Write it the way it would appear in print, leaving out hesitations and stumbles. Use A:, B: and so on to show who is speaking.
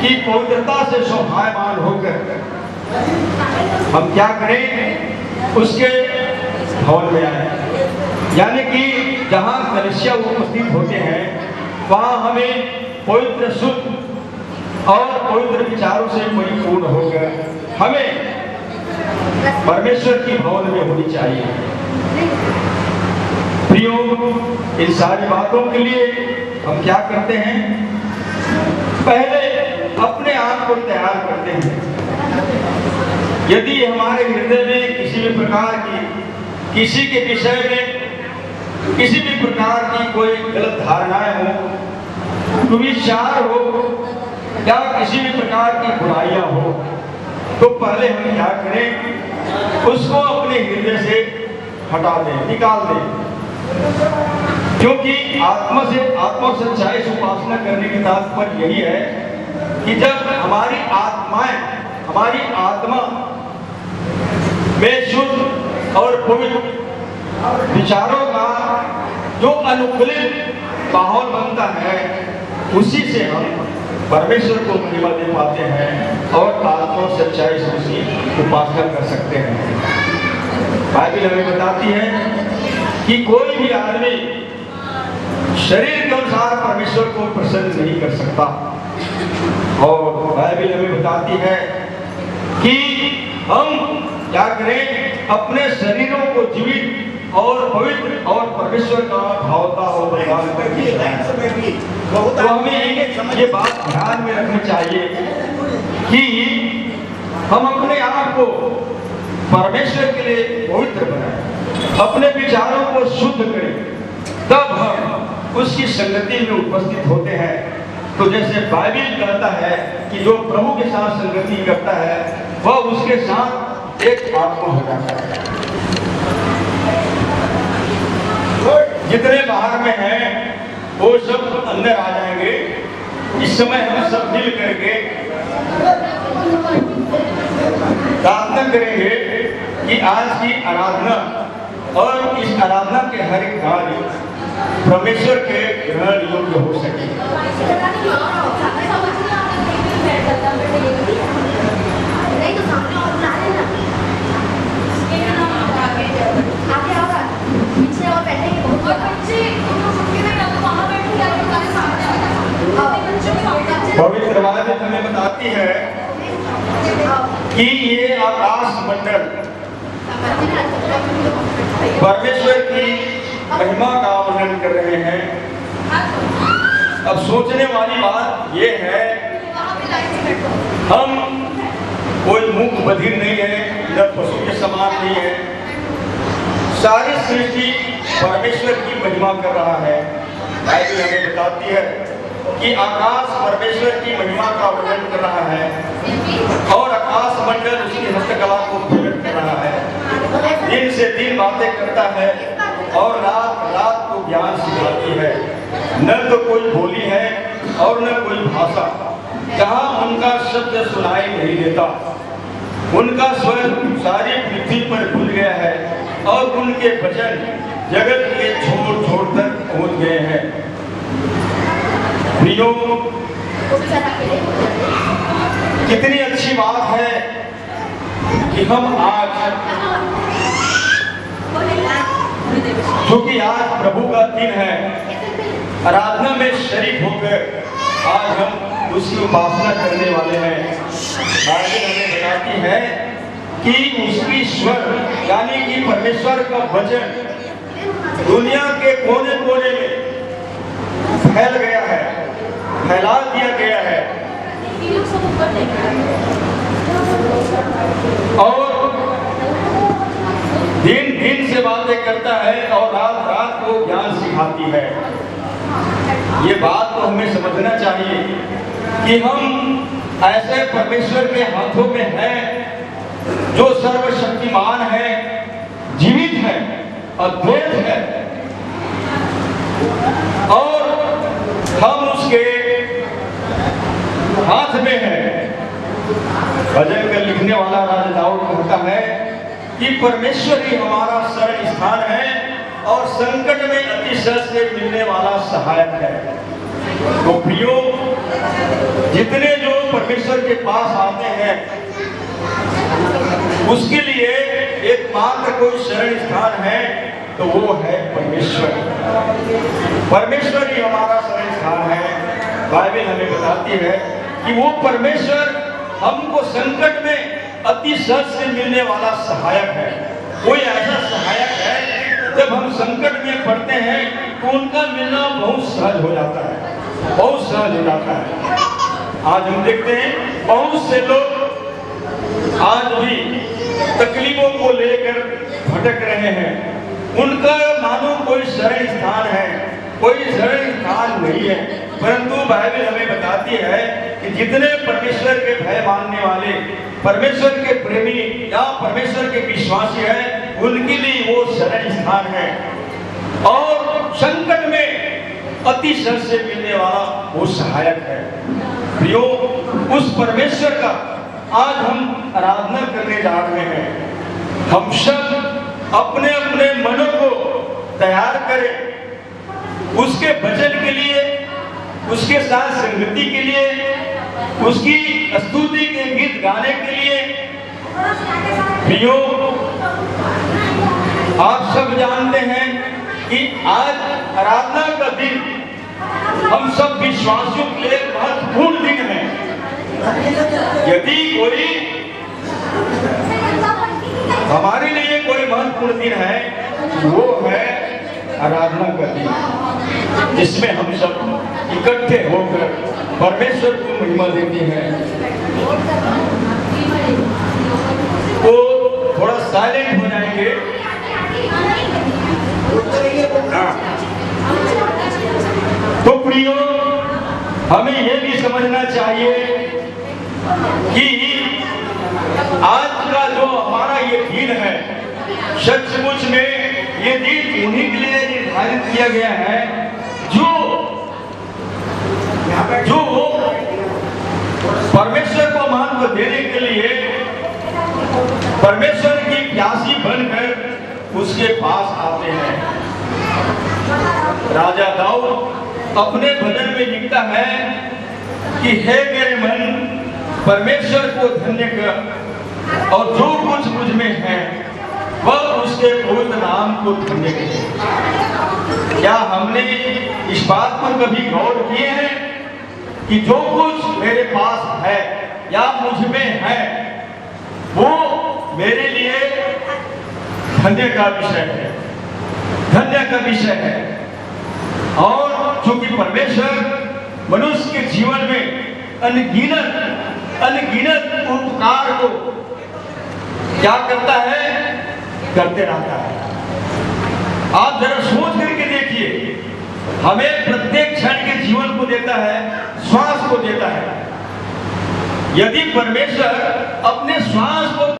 A: कि पवित्रता से शोभायमान होकर हम क्या करें, उसके भवन में आए, यानी कि जहाँ कलीसिया उपस्थित होते हैं वहाँ हमें पवित्र शुद्ध और पवित्र विचारों से परिपूर्ण होकर हमें परमेश्वर की भवन में होनी चाहिए। प्रियो, इन सारी बातों के लिए हम क्या करते हैं, पहले अपने आप को तैयार करते हैं। यदि हमारे हृदय में किसी भी प्रकार की, किसी के विषय में किसी भी प्रकार की कोई गलत धारणाएं हो, कुविचार हो या किसी भी प्रकार की बुराइयां हो, तो पहले हम क्या करें, उसको अपने हृदय से हटा दें, निकाल दें। क्योंकि आत्मा सच्चाई से उपासना करने की तात्पर्य यही है कि जब हमारी आत्मा में शुद्ध और पवित्र विचारों का जो अनुकूलित माहौल बनता है, उसी से हम परमेश्वर को महिमा दे पाते हैं और आत्मा सच्चाई से उसकी उपासना कर सकते हैं। बाइबल हमें बताती है कि कोई भी आदमी शरीर के अनुसार परमेश्वर को प्रसन्न नहीं कर सकता, और बाइबल हमें बताती है कि हम क्या करें, अपने शरीरों को जीवित और पवित्र और परमेश्वर का भावता और बलिदान करके, तो हमें ये बात ध्यान में रखनी चाहिए कि हम अपने आप को परमेश्वर के लिए पवित्र बनाएं, अपने विचारों को शुद्ध करें, तब हम उसकी संगति में उपस्थित होते हैं। तो जैसे बाइबल कहता है कि जो प्रभु के साथ संगति करता है वह उसके साथ एक आत्मा हो जाता है। जितने बाहर में हैं वो सब अंदर आ जाएंगे। इस समय हम सब मिल करके प्रार्थना करेंगे कि आज की आराधना और इस आराधना के हर एक कार्य परमेश्वर के ग्रहण योग्य हो सके। पवित्र बाइबल हमें बताती है कि ये आकाश मंडल परमेश्वर की महिमा का वर्णन कर रहे हैं। अब सोचने वाली बात ये है, हम कोई मूक बधिर नहीं है, न पशु के समान नहीं है। सारी सृष्टि परमेश्वर की महिमा कर रहा है। बाइबल हमें बताती है कि आकाश परमेश्वर की महिमा का वर्णन कर रहा है और आकाश मंडल उसकी हस्तकला को प्रकट कर रहा है। दिन से दिन बातें करता है और रात रात को ज्ञान सिखाती है। न तो कोई बोली है और न कोई भाषा जहाँ उनका शब्द सुनाई नहीं देता। उनका स्वर सारी पृथ्वी पर खुल गया है और उनके वचन जगत के छोर छोर तक पहुँच गए हैं। प्रियो, कितनी अच्छी बात है कि हम आज, क्योंकि आज प्रभु का दिन है, आराधना में शरीक होकर आज हम उसकी उपासना करने वाले हैं। बाइबल हमें बताती है कि उसकी स्वर यानी कि परमेश्वर का वचन दुनिया के कोने कोने में फैल गया है, फैला दिया गया है और दिन दिन से बातें करता है और रात रात को ज्ञान सिखाती है। ये बात तो हमें समझना चाहिए कि हम ऐसे परमेश्वर के हाथों में हैं जो सर्वशक्तिमान है, जीवित है, अद्वैत है और हम उसके हाथ में हैं। भजन का लिखने वाला राजा दाऊद कहता है कि परमेश्वर ही हमारा शरण स्थान है और संकट में अतिशय से मिलने वाला सहायक है। तो प्रियो, जितने जो परमेश्वर के पास आते हैं उसके लिए एकमात्र कोई शरण स्थान है तो वो है परमेश्वर। परमेश्वर ही हमारा शरण स्थान है। बाइबल हमें बताती है कि वो परमेश्वर हमको संकट में अति सहज से मिलने वाला सहायक है। कोई ऐसा सहायक है जब हम संकट में पड़ते हैं तो उनका मिलना बहुत सहज हो जाता है, बहुत सहज हो जाता है। आज हम देखते हैं बहुत से लोग आज भी तकलीफों को लेकर भटक रहे हैं। उनका मानो कोई शरण स्थान है, कोई शरण स्थान नहीं है। परंतु बाइबल हमें बताती है कि जितने परमेश्वर के भय मानने वाले, परमेश्वर के प्रेमी या परमेश्वर के विश्वासी हैं, उनके लिए वो शरण स्थान है और संकट में अति सहज से मिलने वाला वो सहायक है। प्रियो, उस परमेश्वर का आज हम आराधना करने जा रहे हैं। हम सब अपने अपने मनों को तैयार करें उसके भजन के लिए, उसके साथ संगति के लिए, उसकी स्तुति के गीत गाने के लिए। प्रियो, आप सब जानते हैं कि आज आराधना का दिन हम सब विश्वासियों के लिए महत्वपूर्ण दिन है। यदि कोई हमारे लिए कोई महत्वपूर्ण दिन है वो है आराधना का दिन, जिसमें हम सब इकट्ठे होकर परमेश्वर को महिमा देते हैं। तो थोड़ा साइलेंट हो जाएंगे। तो प्रियो, हमें यह भी समझना चाहिए कि आज का जो हमारा ये दिन है, सचमुच में ये दिन उन्हीं के लिए निर्धारित किया गया है जो परमेश्वर को महत्व देने के लिए परमेश्वर की प्यासी बनकर उसके पास आते हैं। राजा दाऊद अपने भजन में लिखता है कि हे मेरे मन, परमेश्वर को धन्य कर और जो कुछ मुझ में है वह उसके पवित्र नाम को धन्य करे। क्या हमने इस बात पर कभी गौर किए हैं कि जो कुछ मेरे पास है या मुझ में है वो मेरे लिए धन्य का विषय है, धन्य का विषय है। और चूंकि परमेश्वर मनुष्य के जीवन में अनगिनत उपकार को क्या करता है, करते रहता है। आप जरा सोच करके देखिए, हमें प्रत्येक क्षण के जीवन को देता है, श्वास को देता है। यदि परमेश्वर अपने श्वास को